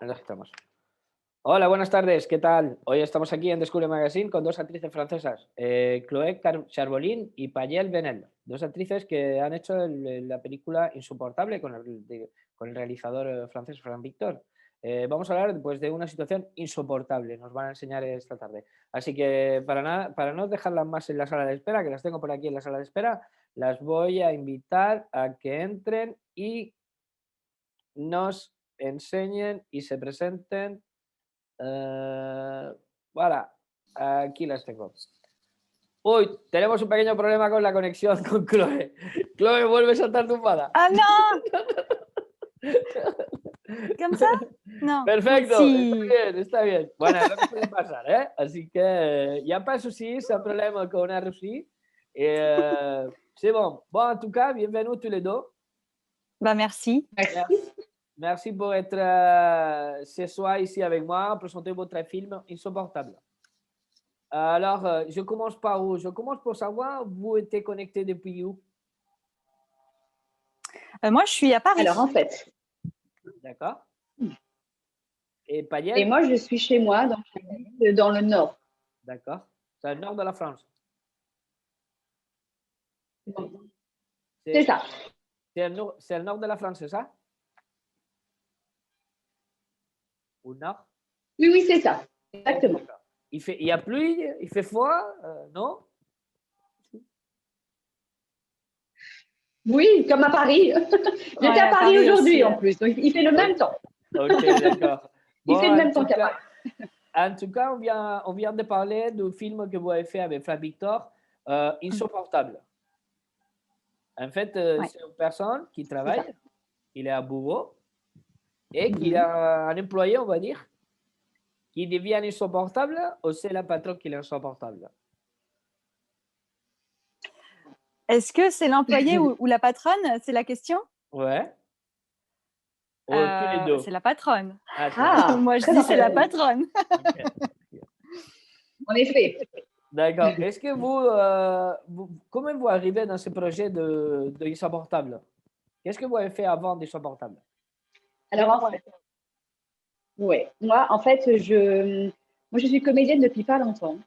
Ya estamos. Hola, buenas tardes, ¿qué tal? Hoy estamos aquí en Descubre Magazine con dos actrices francesas, Chloé Charbolin y Payel Benel, dos actrices que han hecho la película Insoportable con el realizador francés Franck Victor. Vamos a hablar pues, de una situación insoportable, nos van a enseñar esta tarde. Así que para no dejarlas más en la sala de espera, que las tengo por aquí en la sala de espera, las voy a invitar a que entren y nos enseñen y se presenten. Voilà, aquí las tengo. Uy, tenemos un pequeño problema con la conexión con Chloé. Chloé, vuelve a saltar tumbada. Ah non. Comme ça? Non. Perfecto, Si. está bien. Bueno, es lo que puede pasar, ¿eh? Así que, il n'y a pas de souci, c'est un problème qu'on a reçu. C'est bon. Bon, en tout cas, bienvenue tous les deux. Bah merci. Merci pour être ce soir ici avec moi, présenter votre film Insoportable. Alors, je commence par où? Je commence pour savoir, vous êtes connecté depuis où? Moi, je suis à Paris. Alors, en fait. D'accord. Et Payel? Et moi, je suis chez moi, dans le nord. D'accord. C'est le nord de la France. C'est ça. C'est le nord de la France, c'est ça? Au nord? Oui, oui, c'est ça. Exactement. Il y a pluie, il fait froid, non? Oui, comme à Paris. J'étais à Paris aujourd'hui en plus, donc il fait le même temps. Ok, d'accord. Il fait le même temps qu'à Paris. En tout cas, on vient de parler du film que vous avez fait avec Franck Victor, Insoportable. En fait, c'est une personne qui travaille, il est à bureau, et qu'il a un employé, on va dire, qui devient insupportable, ou c'est la patronne qui est insupportable? Est-ce que c'est l'employé ou la patronne? C'est la question? Ouais. Ou tous les deux? C'est la patronne. Moi, je dis c'est la patronne. Okay. En effet. D'accord. Est-ce que comment vous arrivez dans ce projet de Insupportable? Qu'est-ce que vous avez fait avant d'Insupportable? Alors, moi, en fait, je suis comédienne depuis pas longtemps.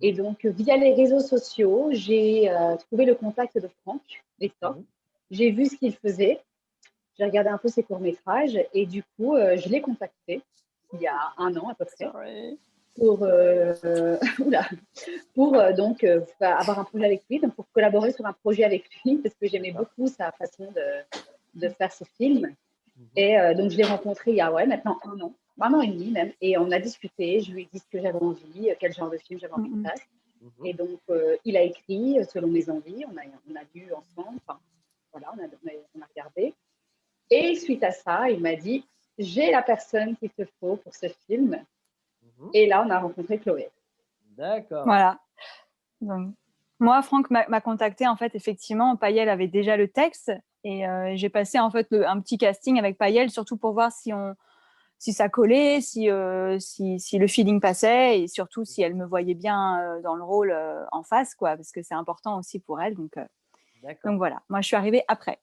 Et donc, via les réseaux sociaux, j'ai trouvé le contact de Franck Victor. J'ai vu ce qu'il faisait. J'ai regardé un peu ses courts-métrages. Et du coup, je l'ai contacté il y a 1 an à peu près. Pour donc avoir un projet avec lui, donc pour collaborer sur un projet avec lui, parce que j'aimais beaucoup sa façon de faire ce film. Et donc, je l'ai rencontré il y a maintenant 1 an et demi même, et on a discuté, je lui ai dit ce que j'avais envie, quel genre de film j'avais envie de faire. Et donc, il a écrit selon mes envies, on a lu ensemble, enfin, voilà, on a regardé. Et suite à ça, il m'a dit, j'ai la personne qu'il te faut pour ce film. Et là, on a rencontré Chloé. D'accord. Voilà. Donc, moi, Franck m'a contacté. En fait, effectivement, Payel avait déjà le texte. Et j'ai passé en fait un petit casting avec Payel, surtout pour voir si ça collait, si le feeling passait et surtout si elle me voyait bien dans le rôle en face, quoi, parce que c'est important aussi pour elle. Donc voilà, moi, je suis arrivée après.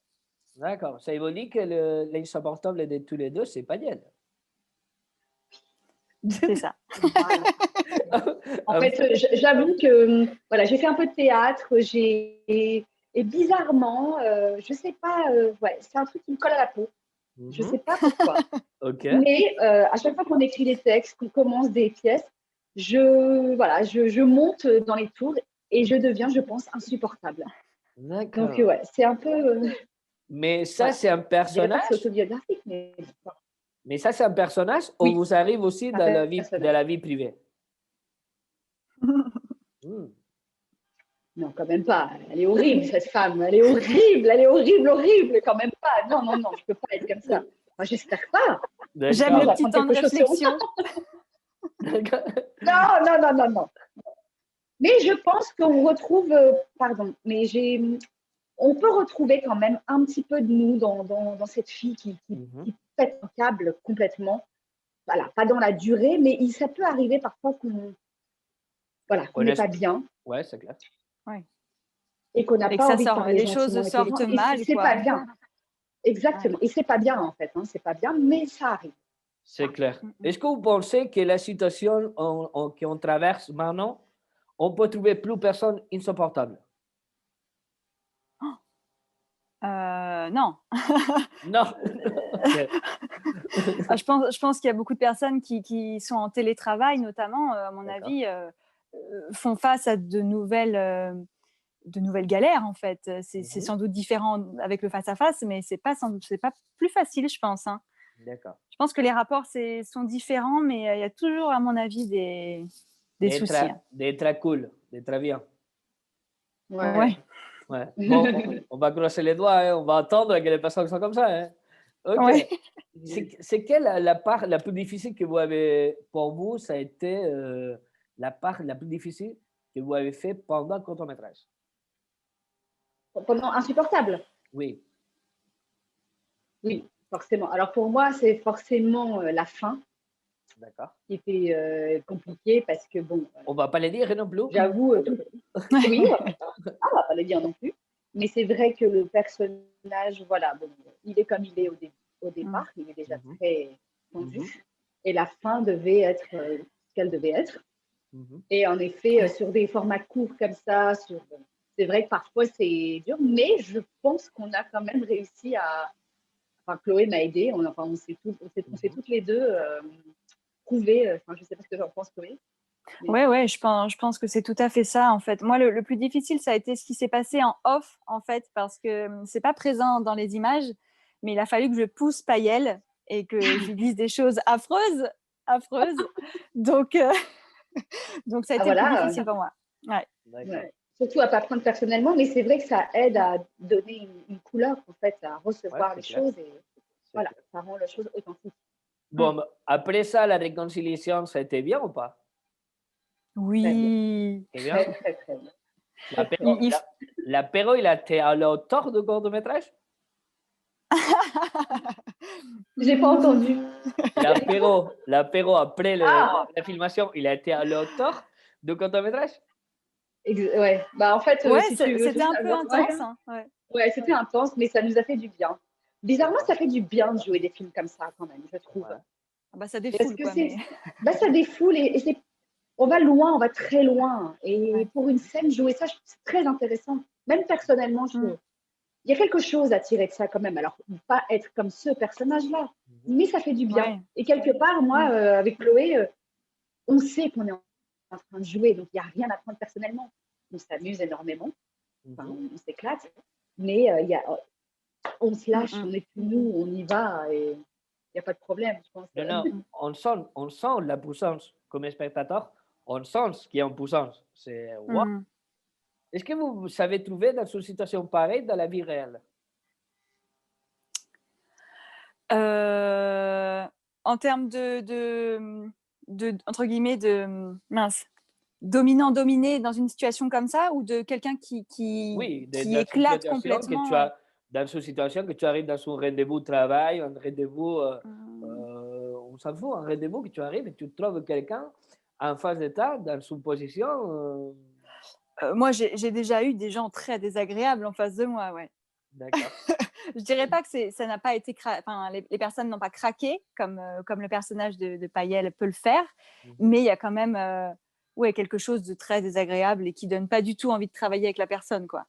D'accord. Ça veut dire que l'insupportable de tous les deux, c'est Payel. C'est ça. En fait, j'avoue que voilà, j'ai fait un peu de théâtre, et bizarrement, je sais pas, c'est un truc qui me colle à la peau. Je sais pas pourquoi. Mais à chaque fois qu'on écrit des textes, qu'on commence des pièces, je monte dans les tours et je deviens, je pense, insupportable. D'accord. Donc c'est un peu. Mais ça, c'est un personnage. C'est autobiographique, mais ça, c'est un personnage ou vous arrive aussi dans la vie privée? Non, quand même pas. Elle est horrible, cette femme. Elle est horrible, quand même pas. Non, je peux pas être comme ça. Moi, j'espère pas. J'aime le petit temps de réflexion. Non. Mais je pense qu'on retrouve, on peut retrouver quand même un petit peu de nous dans cette fille qui pète un câble complètement. Voilà, pas dans la durée, mais ça peut arriver parfois qu'on n'est pas bien. Ouais, c'est clair. Ouais. Et qu'on n'a pas envie de parler les choses sortent mal. C'est pas bien. Exactement. Et c'est pas bien, en fait. C'est pas bien, mais ça arrive. C'est clair. Mm, mm. Est-ce que vous pensez que la situation qu'on traverse maintenant, on peut trouver plus personne insupportable? Non. Non. Ok. Ah, je pense qu'il y a beaucoup de personnes qui sont en télétravail, notamment, à mon D'accord. avis, font face à de nouvelles galères, en fait. C'est Mhm. sans doute différent avec le face-à-face, mais c'est pas plus facile, je pense, hein. D'accord. Je pense que les rapports sont différents, mais il y a toujours, à mon avis, des soucis, hein. D'être cool, d'être bien. Ouais. Ouais. Bon, on va creuser les doigts, hein, on va attendre que les personnes soient comme ça, hein. Ok. Ouais. C'est quelle la part la plus difficile que vous avez, pour vous, ça a été la part la plus difficile que vous avez fait pendant le court-métrage? Pendant insupportable. Oui, Oui, forcément. Alors pour moi, c'est forcément la fin d'accord. qui était compliquée parce que bon, On va pas les dire non plus. j'avoue, oui, on va pas le dire non plus. Mais c'est vrai que le personnage, voilà, bon, il est comme il est au départ, il est déjà Mhm. très tendu. Mhm. Et la fin devait être ce qu'elle devait être. Mhm. Et en effet, sur des formats courts comme ça, c'est vrai que parfois c'est dur, mais je pense qu'on a quand même réussi à. Enfin, Chloé m'a aidée, on s'est toutes les deux prouvées. Enfin, je ne sais pas ce que tu en penses, Chloé. Mais... Ouais, je pense que c'est tout à fait ça, en fait. Moi, le plus difficile, ça a été ce qui s'est passé en off, en fait, parce que c'est pas présent dans les images, mais il a fallu que je pousse Paëlle et que je lui dise des choses affreuses, affreuses. Donc, donc ça a Ah été le plus voilà, difficile pour moi. Ouais. ouais. Surtout à ne pas prendre personnellement, mais c'est vrai que ça aide à donner une couleur, en fait, à Ouais, recevoir c'est les clair. choses et C'est voilà, clair. ça rend la chose authentique. Bon, bah, après ça, la réconciliation, ça a été bien ou pas? Très bien, Oui. C'est bien? très, très, très bien. Très, très L'apéro, Il- bien. l'apéro, il a été à la hauteur du court-métrage? J'ai pas entendu. L'apéro après Ah, la filmation, il a été à la hauteur du court-métrage? ouais. Bah, en fait, Ouais, si tu veux c'était tout un peu savoir, ouais, intense, hein. Ouais. ouais, c'était intense, mais ça nous a fait du bien. Bizarrement, D'accord. ça fait du bien de jouer des films comme ça, quand même, je trouve. Ouais. Ah bah, ça Parce défoule, que quoi. Mais... ça défoule et on va loin, on va très loin. Et Ouais. pour une scène, jouer ça, je trouve que c'est très intéressant. Même personnellement, je trouve. Il y a quelque chose à tirer de ça quand même. Alors, pas être comme ce personnage-là, Mhm. mais ça fait du bien. Ouais. Et quelque part, moi, avec Chloé, on sait qu'on est en train de jouer, donc il n'y a rien à prendre personnellement. On s'amuse énormément, enfin, Mhm. on s'éclate, mais on se lâche, Mm, on est plus nous, on y va et il n'y a pas de problème, je pense. Non, non, on sent la puissance comme spectateur, on sent ce qui est en puissance. C'est wow. mm. Est-ce que vous savez trouver dans une situation pareille dans la vie réelle? En termes entre guillemets, mince, dominant-dominé dans une situation comme ça, ou de quelqu'un Oui, qui dans une éclate situation que tu complètement. as, dans une situation que tu arrives dans un rendez-vous de travail, un rendez-vous, on s'en fout, un rendez-vous que tu arrives et tu trouves quelqu'un en face de toi dans une position. Moi, j'ai déjà eu des gens très désagréables en face de moi, ouais. D'accord. Je dirais pas que ça n'a pas été enfin, les personnes n'ont pas craqué comme le personnage de Paëlle peut le faire, mais il y a quand même ouais, quelque chose de très désagréable et qui donne pas du tout envie de travailler avec la personne, quoi.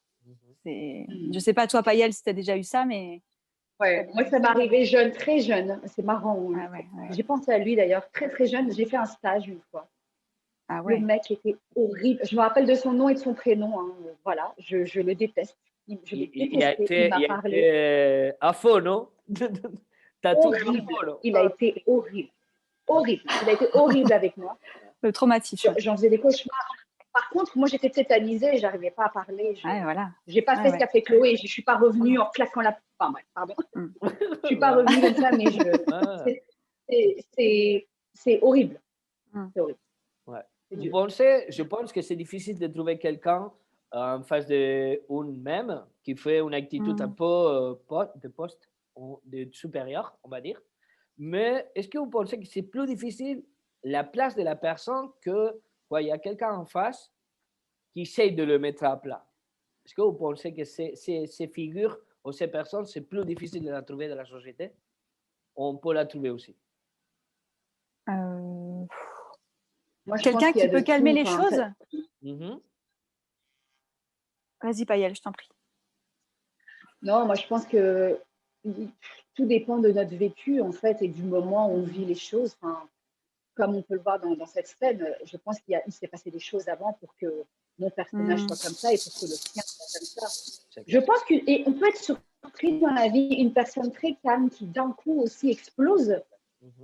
Je sais pas toi, Paëlle, si tu as déjà eu ça, mais Ouais, moi, ça m'est arrivé jeune, très jeune. C'est marrant. ah ouais. J'ai pensé à lui d'ailleurs, très très jeune. J'ai fait un stage une fois. Ah Le ouais. mec était horrible. Je me rappelle de son nom et de son prénom, hein. Voilà, je le déteste. Je l'ai Il a détesté. Il m'a parlé été à fond, non? T'as tout à horrible. fond, non? Il a été horrible. Horrible. Il a été horrible avec moi. Le traumatisme. Ouais. J'en faisais des cauchemars. Par contre, moi, j'étais tétanisée et j'arrivais pas à parler. Ouais, voilà. J'ai pas fait ce qu'a fait Chloé. Je suis pas revenue en claquant la. Enfin, bref, pardon. Je suis pas revenue comme ça, mais c'est horrible. C'est horrible. Ouais. C'est Vous dur. pensez, je pense que c'est difficile de trouver quelqu'un en face de même qui fait une attitude un peu de poste de supérieur, on va dire. Mais est-ce que vous pensez que c'est plus difficile la place de la personne que quoi, il y a quelqu'un en face qui essaye de le mettre à plat? Est-ce que vous pensez que ces figures ou ces personnes, c'est plus difficile de la trouver dans la société? On peut la trouver aussi. Euh, Moi, je pense Quelqu'un qu'il y a qui peut de calmer tout. les Enfin, choses. Mhm. Vas-y, Payel, je t'en prie. non, moi, je pense que tout dépend de notre vécu, en fait, et du moment où on vit les choses. Enfin, comme on peut le voir dans cette scène, je pense il s'est passé des choses avant pour que mon personnage soit comme ça et pour que le sien soit comme ça. Je pense et on peut être surpris dans la vie, une personne très calme qui d'un coup aussi explose,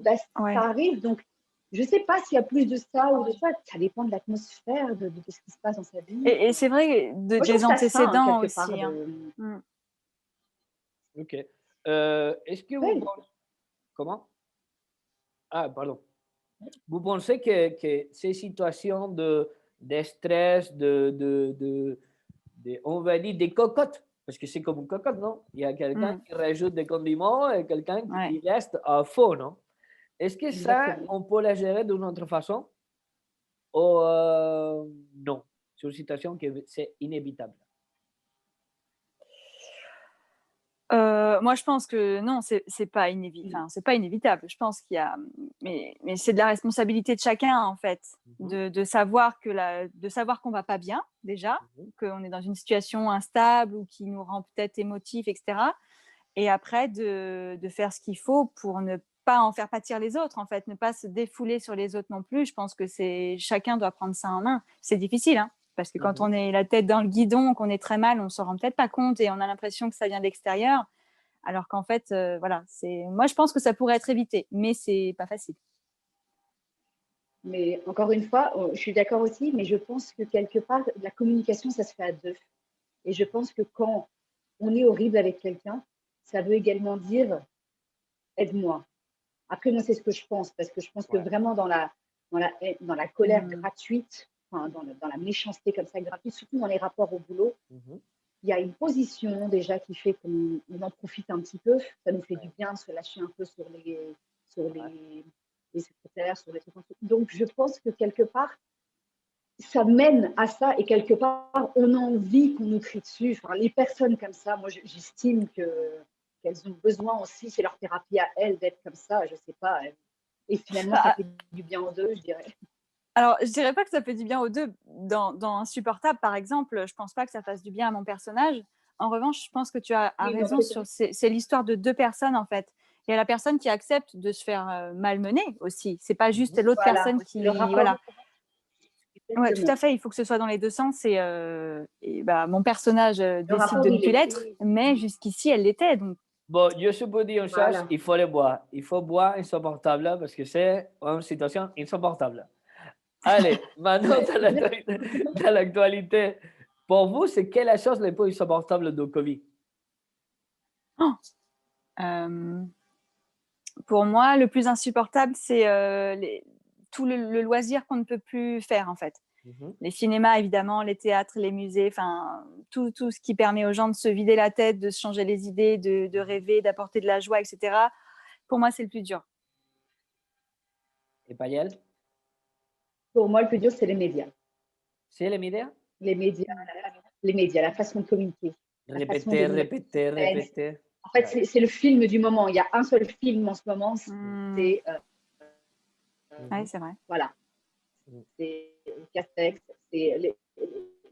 bah, Ouais. ça arrive. Donc, je ne sais pas s'il y a plus de ça ou de ça. Ça dépend de l'atmosphère, de ce qui se passe dans sa vie. Et c'est vrai, Moi, je des trouve ça sain, antécédents quelque part. aussi. Ok. Est-ce que vous Ouais. pensez... Comment? Ah, pardon. Vous pensez que ces situations de stress, on va dire des cocottes, parce que c'est comme une cocotte, non? Il y a quelqu'un qui rajoute des condiments et quelqu'un qui reste à faux, non? Est-ce que ça, Exactement. on peut la gérer d'une autre façon? Ou non? C'est une situation que c'est inévitable. Moi, je pense que non, c'est pas inévitable. Je pense qu'il y a, mais c'est de la responsabilité de chacun en fait, de savoir qu'on va pas bien déjà, qu'on est dans une situation instable ou qui nous rend peut-être émotifs, etc. Et après de faire ce qu'il faut pour ne pas en faire pâtir les autres, en fait, ne pas se défouler sur les autres non plus. Je pense que chacun doit prendre ça en main. C'est difficile, hein, parce que quand on est la tête dans le guidon, qu'on est très mal, on s'en rend peut-être pas compte et on a l'impression que ça vient de l'extérieur, alors qu'en fait, voilà, moi je pense que ça pourrait être évité, mais c'est pas facile. Mais encore une fois, je suis d'accord aussi, mais je pense que quelque part, la communication, ça se fait à deux. Et je pense que quand on est horrible avec quelqu'un, ça veut également dire aide-moi. Après, moi, c'est ce que je pense, parce que je pense que vraiment dans la colère gratuite, enfin, dans la méchanceté comme ça gratuite, surtout dans les rapports au boulot, il y a une position déjà qui fait qu'on en profite un petit peu. Ça nous fait du bien de se lâcher un peu sur les secrétaires, sur les trucs. Donc, je pense que quelque part, ça mène à ça et quelque part, on a envie qu'on nous crie dessus. Enfin, les personnes comme ça, moi, j'estime qu'elles ont besoin aussi, c'est leur thérapie à elles d'être comme ça, je sais pas. Et finalement, ça fait du bien aux deux, je dirais. Alors, je dirais pas que ça fait du bien aux deux. Dans Insupportable, par exemple, je pense pas que ça fasse du bien à mon personnage. En revanche, je pense que tu as raison c'est l'histoire de deux personnes, en fait. Il y a la personne qui accepte de se faire malmener aussi. C'est pas juste l'autre personne qui... Voilà. Ouais, tout à fait. Il faut que ce soit dans les deux sens. Et mon personnage décide de ne plus l'être, mais jusqu'ici, elle l'était. Donc... Bon, je suppose dire une chose, il faut le boire. Il faut boire insupportable parce que c'est une situation insupportable. Allez, maintenant, dans l'actualité, pour vous, c'est quelle la chose la plus insupportable de Covid? Pour moi, le plus insupportable, c'est tout le loisir qu'on ne peut plus faire, en fait. Les cinémas, évidemment, les théâtres, les musées, enfin, tout ce qui permet aux gens de se vider la tête, de se changer les idées, de rêver, d'apporter de la joie, etc. Pour moi, c'est le plus dur. Et Payel? Pour moi, le plus dur, c'est les médias. C'est les médias? Les médias, la façon de communiquer. Répéter. En fait, c'est le film du moment. Il y a un seul film en ce moment, c'est... Oui, c'est vrai. Voilà. C'est Castex, c'est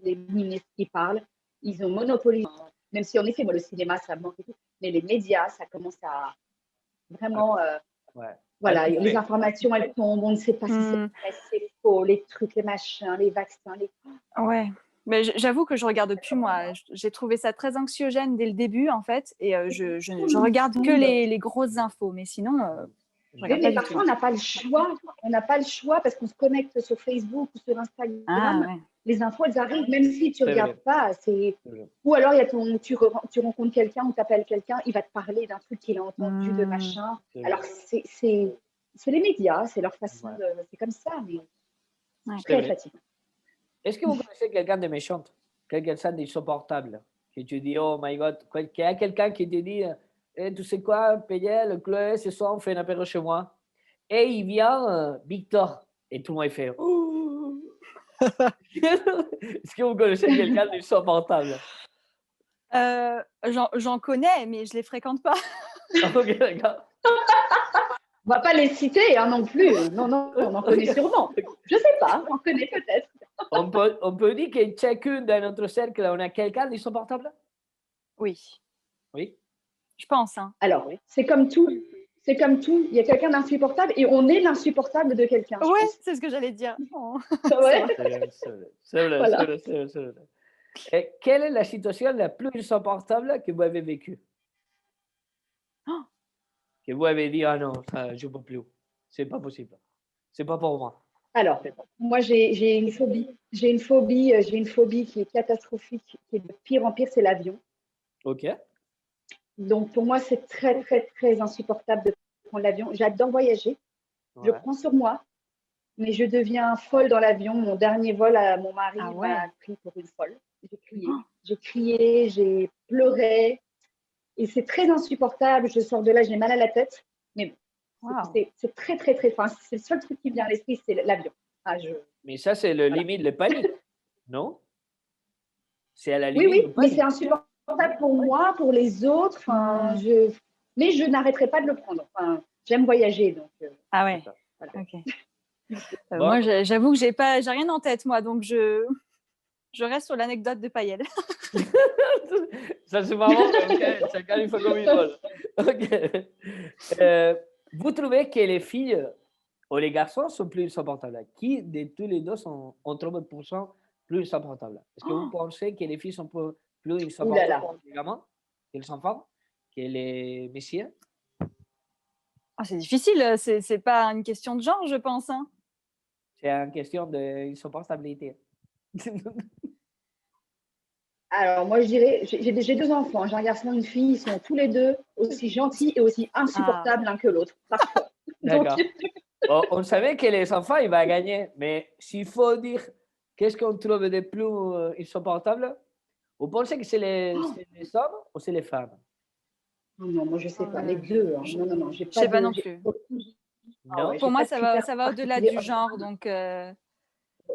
les ministres qui parlent. Ils ont monopolisé, même si en effet, moi, le cinéma, ça me manque et tout, mais les médias, ça commence à vraiment... Voilà, les informations, elles tombent, on ne sait pas si c'est vrai, c'est faux, les trucs, les machins, les vaccins, Ouais. Mais j'avoue que je regarde plus, moi. J'ai trouvé ça très anxiogène dès le début, en fait, et je regarde que les grosses infos, mais sinon, je regarde pas du tout. Parfois, on n'a pas le choix. On n'a pas le choix parce qu'on se connecte sur Facebook ou sur Instagram. Les infos, elles arrivent, même si tu ne regardes pas. Ou alors, tu rencontres quelqu'un ou tu appelles quelqu'un, il va te parler d'un truc qu'il a entendu, de machin. Alors, c'est les médias, c'est leur façon de... C'est comme ça, mais c'est très fatigant. Est-ce que vous connaissez quelqu'un de méchant, quelqu'un d'insupportable, que tu dis, oh my God, qu'il y a quelqu'un qui te dit, tu sais quoi, Payel, Chloé, ce soir, on fait un apéro chez moi. Et il vient, Victor, et tout le monde fait, Est-ce que vous connaissez quelqu'un d'insupportable? J'en connais, mais je les fréquente pas. Ok, d'accord. On va pas les citer hein, non plus. Non, non, on en connaît sûrement. Je sais pas, on connaît peut-être. On peut dire que chacune dans notre cercle, on a quelqu'un d'insupportable? Oui, Oui. je pense. Hein. Alors, c'est comme tout. C'est comme tout. Il y a quelqu'un d'insupportable et on est l'insupportable de quelqu'un. Ouais, je pense. c'est ce que j'allais dire. Oh. Ouais. C'est vrai, Voilà. c'est vrai. Et quelle est la situation la plus insupportable que vous avez vécue? Oh. Que vous avez dit, ah non, ça, je ne peux plus. C'est pas possible. C'est pas pour moi. Alors, moi, j'ai une phobie. J'ai une phobie qui est catastrophique, qui est de pire en pire, c'est l'avion. OK. Donc, pour moi, c'est très, très, très insupportable de prendre l'avion. J'adore voyager. Je Ouais. prends sur moi, mais je deviens folle dans l'avion. Mon dernier vol, mon mari Ah ouais. m'a pris pour une folle. J'ai crié, j'ai pleuré. Et c'est très insupportable. Je sors de là, j'ai mal à la tête. Mais bon, Wow. c'est très, très, très. Enfin, c'est le seul truc qui me vient à l'esprit, c'est l'avion. Ah, Mais ça, c'est le Voilà. limite, le panique, non? C'est à la Oui, limite oui, du mais panique. c'est insupportable pour moi, pour les autres. Enfin, mais je n'arrêterai pas de le prendre. Enfin, j'aime voyager, donc. Ah ouais. Voilà. Ok. Bon. Moi, j'avoue que j'ai rien en tête, moi, donc je reste sur l'anecdote de Payel. Ça, c'est marrant, mais ok, chacun il fait comme il veut. Ok. Vous trouvez que les filles ou les garçons sont plus insupportables? Qui de tous les deux sont en 30% plus insupportables? Est-ce que vous pensez que les filles sont plus Ouh là insupportables là. que les gamins, que les enfants, que les messieurs? Oh, c'est difficile, c'est pas une question de genre, je pense. Hein. C'est une question d'insupportabilité. Alors, moi, je dirais, j'ai deux enfants, j'ai un garçon et une fille. Ils sont tous les deux aussi gentils et aussi insupportables l'un que l'autre, parfois. D'accord. On savait que les enfants, ils vont gagner, mais s'il faut dire qu'est-ce qu'on trouve de plus insupportable, vous pensez que c'est les hommes ou c'est les femmes? Non, moi, je sais pas. Les deux. Hein. Non, non, non. Je sais pas non plus. Ah ouais, Non? Pour j'ai moi, pas de critères ça va au-delà particuliers. du genre, donc.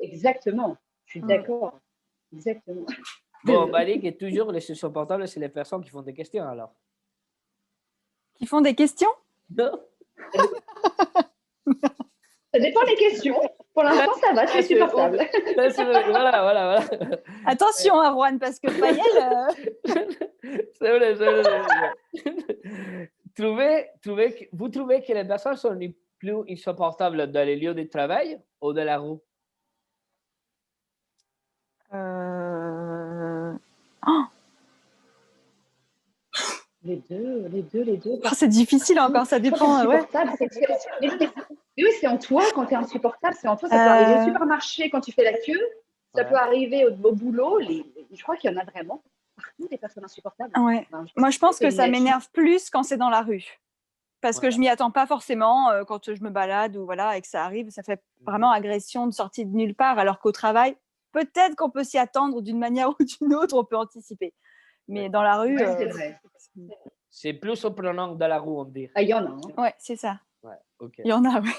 Exactement. Je suis d'accord. Exactement. Bon, on va dire que toujours les insupportables, c'est les personnes qui font des questions alors. Qui font des questions? Non? Ça dépend des questions. Pour l'instant, ça va, tu es supportable. Voilà. Attention, hein, Juan, parce que Payel. C'est vrai. Vous trouvez que les personnes sont les plus insupportables dans les lieux de travail ou dans la rue? Oh, Les deux. c'est difficile encore, ça dépend. Ouais. Mais oui, c'est en toi quand tu es insupportable. C'est en toi. Ça peut arriver au supermarché quand tu fais la queue. Ça peut arriver au boulot. Je crois qu'il y en a vraiment partout des personnes insupportables. Ouais. Moi, je pense que ça m'énerve plus quand c'est dans la rue. Parce que je m'y attends pas forcément quand je me balade ou voilà et que ça arrive, ça fait vraiment agression de sortie de nulle part. Alors qu'au travail, peut-être qu'on peut s'y attendre d'une manière ou d'une autre, on peut anticiper. Mais dans la rue, c'est vrai. C'est plus surprenant dans la rue, on dit. Ah, il y en a. Hein. Ouais, c'est ça. Ouais, ok. Il y en a, oui.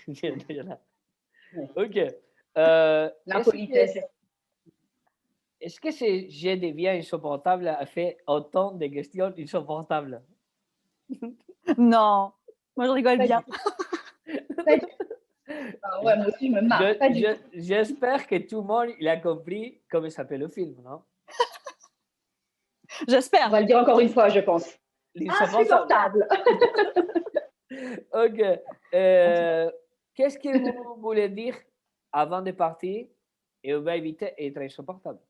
Il y en a. Ok. L'impolitesse. Est-ce que ce jet de vie insupportable a fait autant de questions insupportables? Non, moi je rigole bien. Ah ouais, moi aussi, je me marre. J'espère que tout le monde il a compris comment s'appelle le film, non? J'espère. On va le dire encore une fois, je pense. Insupportable. Ok. Qu'est-ce que vous voulez dire avant de partir et on va éviter d'être insupportable?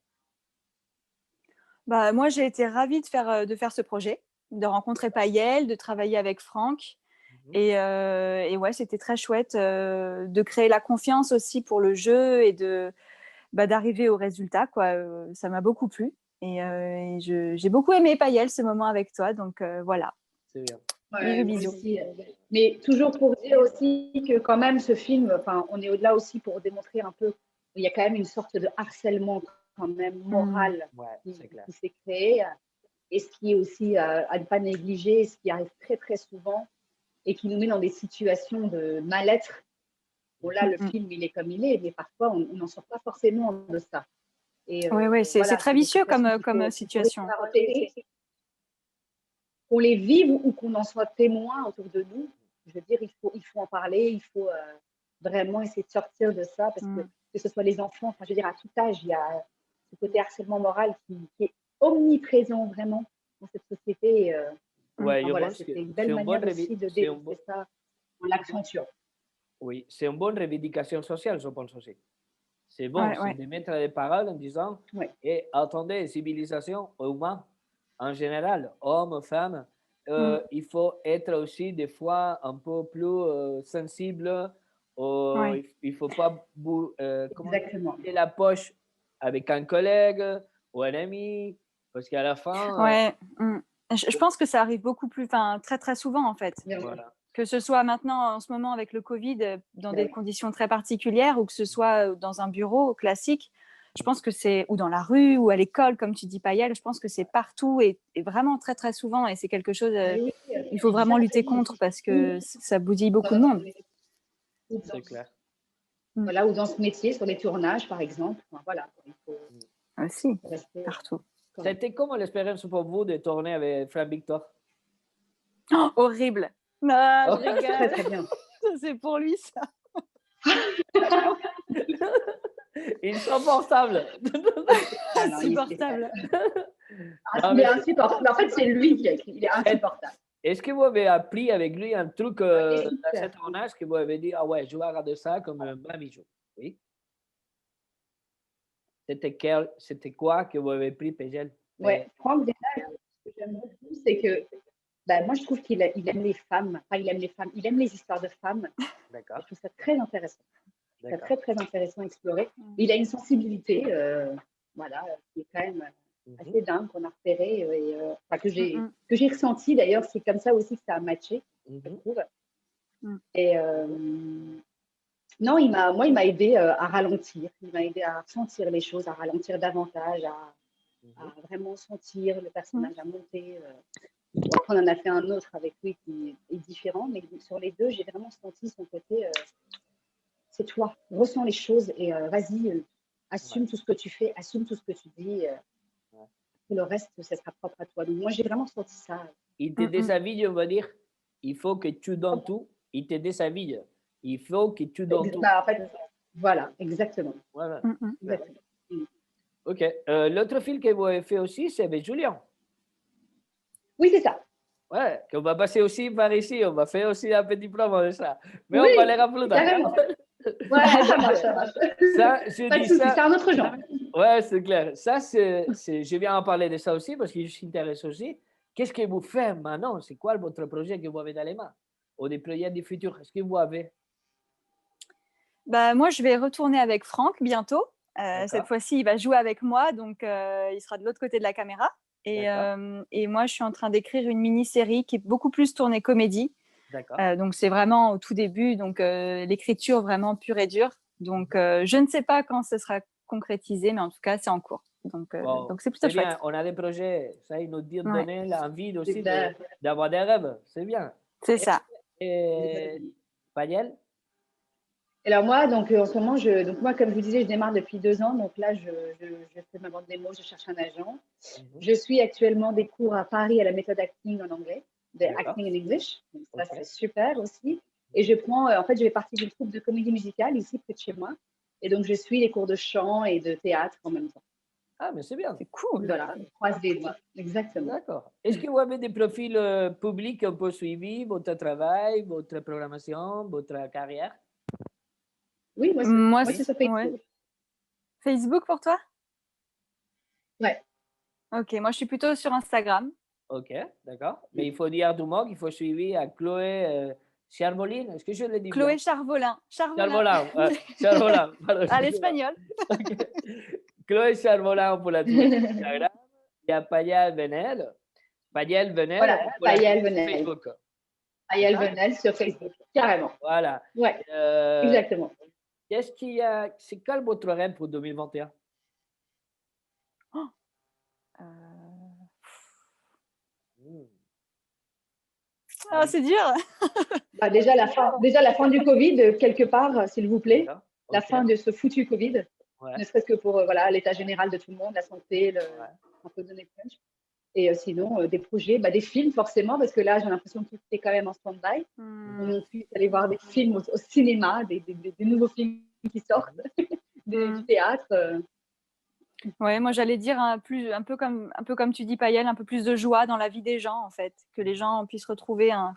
Bah, moi, j'ai été ravie de faire ce projet, de rencontrer Payel, de travailler avec Franck. Et ouais, c'était très chouette de créer la confiance aussi pour le jeu et d'arriver au résultat. Quoi. Ça m'a beaucoup plu. Et j'ai beaucoup aimé Payel, ce moment avec toi. Donc voilà. C'est bien. Ouais, bisous. aussi. Mais toujours pour dire aussi que quand même ce film, enfin, on est au-delà aussi pour démontrer un peu, il y a quand même une sorte de harcèlement quand même moral qui s'est créé. Et ce qui est aussi à ne pas négliger, ce qui arrive très très souvent et qui nous met dans des situations de mal-être. Bon là, le film il est comme il est, mais parfois on n'en sort pas forcément de ça. Oui, c'est très vicieux comme situation. Qu'on les vive ou qu'on en soit témoin autour de nous, je veux dire, il faut en parler, il faut vraiment essayer de sortir de ça, parce que ce soit les enfants, enfin, je veux dire, à tout âge, il y a ce côté harcèlement moral qui est omniprésent vraiment dans cette société. Et, Ouais, je voilà, pense que c'était une c'est belle une bonne, manière aussi de dénoncer ça en l'accentuant. oui, c'est une bonne revendication sociale, je pense aussi. C'est bon, Ouais, c'est ouais. de mettre des paroles en disant, Ouais. et attendez, civilisation humaine en général, hommes, femmes, il faut être aussi des fois un peu plus sensible. Ouais. Il ne faut pas Exactement. vider la poche avec un collègue ou un ami, parce qu'à la fin, Ouais. Je pense que ça arrive beaucoup plus, enfin très très souvent en fait. voilà. Que ce soit maintenant en ce moment avec le Covid dans des conditions très particulières ou que ce soit dans un bureau classique, je pense que c'est, ou dans la rue ou à l'école comme tu dis Payel, je pense que c'est partout et vraiment très très souvent et c'est quelque chose il faut vraiment lutter contre parce que ça bousille beaucoup de monde. C'est clair. Voilà, ou dans ce métier, sur les tournages par exemple. Enfin, voilà, il faut Aussi, rester partout. C'était comment l'expérience pour vous de tourner avec Franck Victor? Oh, horrible. Non, je très rigole. très bien. C'est pour lui ça. Insupportable. Insupportable. Il est insupportable. En fait, c'est lui qui a écrit. Il est insupportable. Est-ce que vous avez appris avec lui un truc dans super. cet tournage que vous avez dit, ah ouais, je vais regarder ça comme un bon bijou? Oui. C'était quoi que vous avez pris, Pégel? Ouais, Franck, déjà, ce que j'aime beaucoup, c'est que moi, je trouve qu'il aime les femmes. Enfin, il aime les femmes. Il aime les histoires de femmes. D'accord. Je trouve ça très intéressant. C'est D'accord. très, très intéressant à explorer. Il a une sensibilité, voilà, qui est quand même assez dingue, qu'on a repéré, enfin, que j'ai ressenti. D'ailleurs, c'est comme ça aussi que ça a matché, je trouve. Et non, il m'a aidé à ralentir. Il m'a aidé à ressentir les choses, à ralentir davantage, à vraiment sentir le personnage, à monter. Après, on en a fait un autre avec lui qui est différent, mais sur les deux, j'ai vraiment senti son côté. C'est toi, ressens les choses et vas-y, assume tout ce que tu fais, assume tout ce que tu dis. Et le reste, ça sera propre à toi. Donc, moi, j'ai vraiment senti ça. Il te déshabille, on va dire. Il faut que tu donnes tout. Il te déshabille. Il faut que tu donnes tout. En fait, voilà, exactement. Voilà. Exactement. Ok. L'autre film que vous avez fait aussi, c'est avec Julien. Oui, c'est ça. Ouais, qu'on va passer aussi par ici. On va faire aussi un petit promo de ça. Mais oui, on parlera plus tard. Carrément. Ouais, ça marche, ça marche. Ça, je pas de dis soucis, ça. c'est un autre genre. Ouais, c'est clair. Ça, je viens en parler de ça aussi parce que je m'intéresse aussi. Qu'est-ce que vous faites maintenant? C'est quoi votre projet que vous avez dans les mains? Ou des projets du futur? Est-ce que vous avez? Moi, je vais retourner avec Franck bientôt. Cette fois-ci, il va jouer avec moi, donc il sera de l'autre côté de la caméra. Et moi, je suis en train d'écrire une mini-série qui est beaucoup plus tournée comédie. Donc, c'est vraiment au tout début, donc l'écriture vraiment pure et dure. Donc, je ne sais pas quand ce sera concrétisé, mais en tout cas, c'est en cours. Donc, c'est plutôt chouette. Bien. On a des projets, ça nous donne l'envie aussi Super. d'avoir des rêves. C'est bien. C'est ça. Et Payel? Alors moi, donc en ce moment, moi, comme je vous disais, je démarre depuis 2 ans. Donc là, je fais ma bande démo, je cherche un agent. Je suis actuellement des cours à Paris à la méthode acting en anglais, de acting in English. Donc ça, c'est super aussi. Et je fais partie d'une troupe de comédie musicale ici près de chez moi. Et donc, je suis les cours de chant et de théâtre en même temps. Ah, mais c'est bien. C'est cool. Voilà, on croise les doigts. Exactement. D'accord. Est-ce que vous avez des profils publics un peu suivis, votre travail, votre programmation, votre carrière? Oui, moi, c'est sur Facebook. Ouais. Facebook pour toi? Ouais. Ok, moi, je suis plutôt sur Instagram. Ok, d'accord. Mais il faut dire du mot qu'il faut suivre à Chloé Charvolin. Est-ce que je l'ai dit Chloé bien? Charvolin. Charvolin. À l'espagnol. Chloé Charvolin pour la trouver sur Instagram. Il y a Payel Venel. Payel Venel. Voilà, Payel Venel. Facebook. Payel Venel sur Facebook, carrément. Voilà. Ouais, exactement. Qu'est-ce qu'il y a? C'est quel votre rêve pour 2021? Ah, c'est dur. Déjà la fin du Covid, quelque part, s'il vous plaît. La fin de ce foutu Covid. Ne serait-ce que pour l'état général de tout le monde, la santé, un peu donner punch. Et sinon, des projets, des films forcément, parce que là, j'ai l'impression que tout est quand même en stand-by. On puisse aller voir des films au cinéma, des nouveaux films qui sortent, du théâtre. Ouais, moi j'allais dire un peu comme tu dis Payel, un peu plus de joie dans la vie des gens en fait, que les gens puissent retrouver un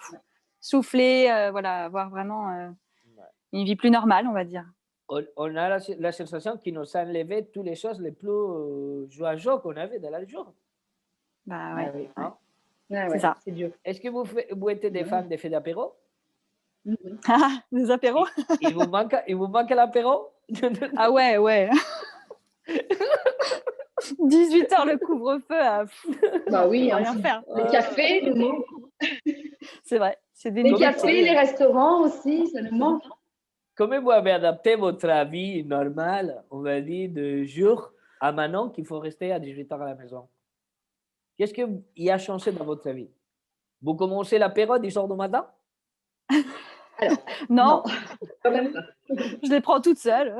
souffler, voilà, avoir vraiment une vie plus normale, on va dire. On a la sensation qu'il nous a enlevé toutes les choses les plus joyeuses qu'on avait dans le jour. Bah ouais, Oui. Hein? c'est ça. C'est dur. Est-ce que vous êtes des fans des fêtes d'apéro? Ah, des apéros? Il vous manque l'apéro? Ah ouais. 18h le couvre-feu, Bah oui, on peut rien faire. les cafés nous manquent. C'est vrai, c'est Les délicat. cafés, les restaurants aussi, ça nous manque. Comment vous avez adapté votre vie normale, on va dire, de jour à maintenant qu'il faut rester à 18h à la maison? Qu'est-ce qui a changé dans votre vie? Vous commencez l'apéro à 10h du matin? Alors, Non, quand même pas. je les prends toutes seules.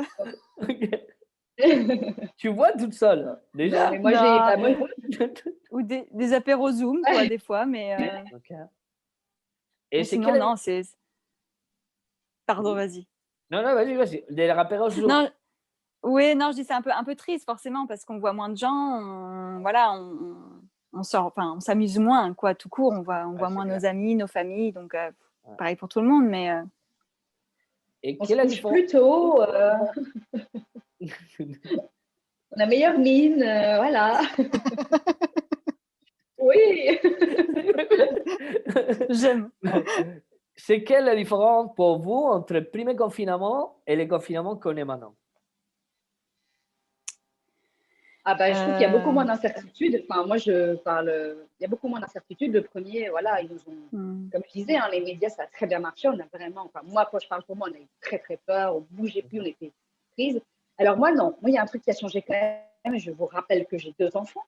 Tu vois toute seule, déjà? Non, mais moi, Non. Ou des apéros Zoom, quoi, des fois, mais Ok. mais c'est sinon, non, c'est... Pardon, vas-y. Non, vas-y. Des apéros Zoom. Non, oui, non, je dis c'est un peu triste, forcément, parce qu'on voit moins de gens, voilà, on sort, enfin, on s'amuse moins, quoi, tout court, on voit moins clair. nos amis, nos familles, donc pareil pour tout le monde, mais... Et on quelle se est la couche différence? plus tôt. On a meilleure mine, voilà. Oui. J'aime. C'est quelle la différence pour vous entre le premier confinement et le confinement qu'on est maintenant? Je trouve qu'il y a beaucoup moins d'incertitudes. Enfin, moi, je parle. Il y a beaucoup moins d'incertitudes. Le premier, voilà, ils nous ont, comme je disais, les médias, ça a très bien marché. On a vraiment, enfin, moi, quand je parle pour moi, on a eu très, très peur. On bougeait plus, on était prise. Alors, moi, non. Moi, il y a un truc qui a changé quand même. Je vous rappelle que j'ai 2 enfants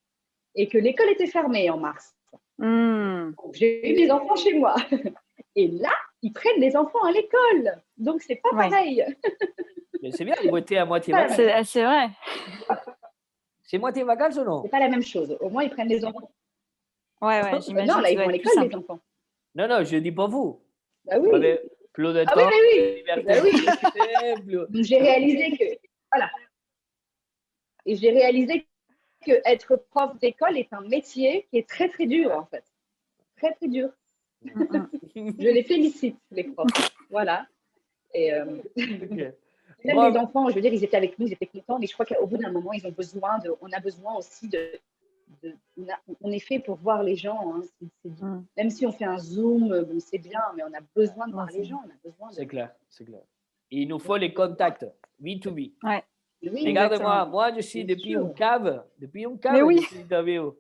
et que l'école était fermée en mars. Donc, j'ai eu des enfants chez moi. Et là, ils prennent les enfants à l'école. Donc, c'est pas pareil. Mais c'est bien, vous étiez à moitié Pas vacances. C'est vrai. C'est moitié vacances ou non? C'est pas la même chose. Au moins, ils prennent les enfants. Ouais, j'imagine. Non, là, que ils ça vont doit à être plus l'école, simple. les enfants. Non, je dis pas vous. Bah oui. Vous avez plus de temps, Ah oui, de liberté, plus... Donc, j'ai réalisé que, voilà. Et j'ai réalisé que être prof d'école est un métier qui est très, très dur, en fait. Très, très dur. Je les félicite, les profs. Voilà. Et même les enfants, je veux dire, ils étaient avec nous, ils étaient contents, mais je crois qu'au bout d'un moment, on a besoin aussi on est fait pour voir les gens. Hein. Même si on fait un Zoom, bon, c'est bien, mais on a besoin de voir les gens. C'est clair. Il nous faut les contacts, B2B. Ouais. Oui, Regarde-moi, moi je suis depuis une cave, Mais oui. je suis interview.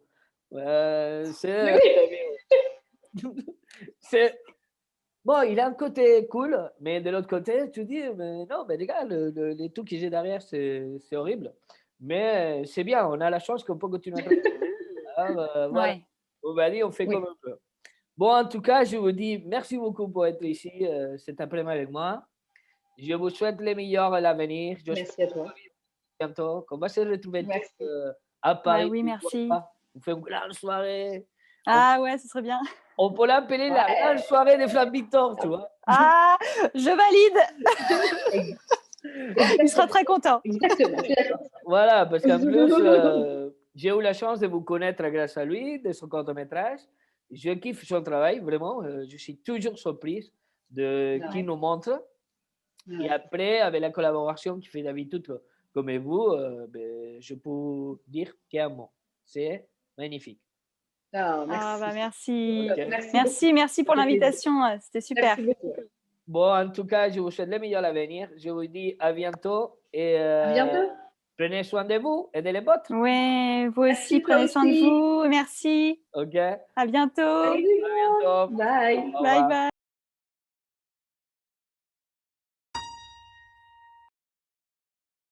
Bon, il a un côté cool, mais de l'autre côté, tu dis, mais non, mais les gars, les trucs que j'ai derrière, c'est horrible. Mais c'est bien, on a la chance qu'on peut continuer à travailler. Voilà. On va dire, on fait comme on peut. Bon, en tout cas, je vous dis merci beaucoup pour être ici cet après-midi avec moi. Je vous souhaite les meilleurs à l'avenir. Merci à toi. Bientôt, qu'on va se retrouver à Paris. Oui, merci. On fait une grande soirée. Ah ouais, ce serait bien. On peut l'appeler la grande soirée des Flammes Victor, tu vois. Ah, je valide. Il sera très content. Exactement, je suis d'accord. Voilà, parce qu'en plus, j'ai eu la chance de vous connaître grâce à lui, de son court-métrage. Je kiffe son travail, vraiment. Je suis toujours surprise de qui nous montre. Et après, avec la collaboration qu'il fait d'habitude comme vous, je peux dire qu'un mot. C'est magnifique. Merci. Okay. Merci pour l'invitation. C'était super. Bon, en tout cas, je vous souhaite le meilleur à l'avenir. Je vous dis à bientôt. Et prenez soin de vous et de les vôtres. Oui, vous aussi, prenez soin de vous. Merci. OK. À bientôt. Bye. Bye.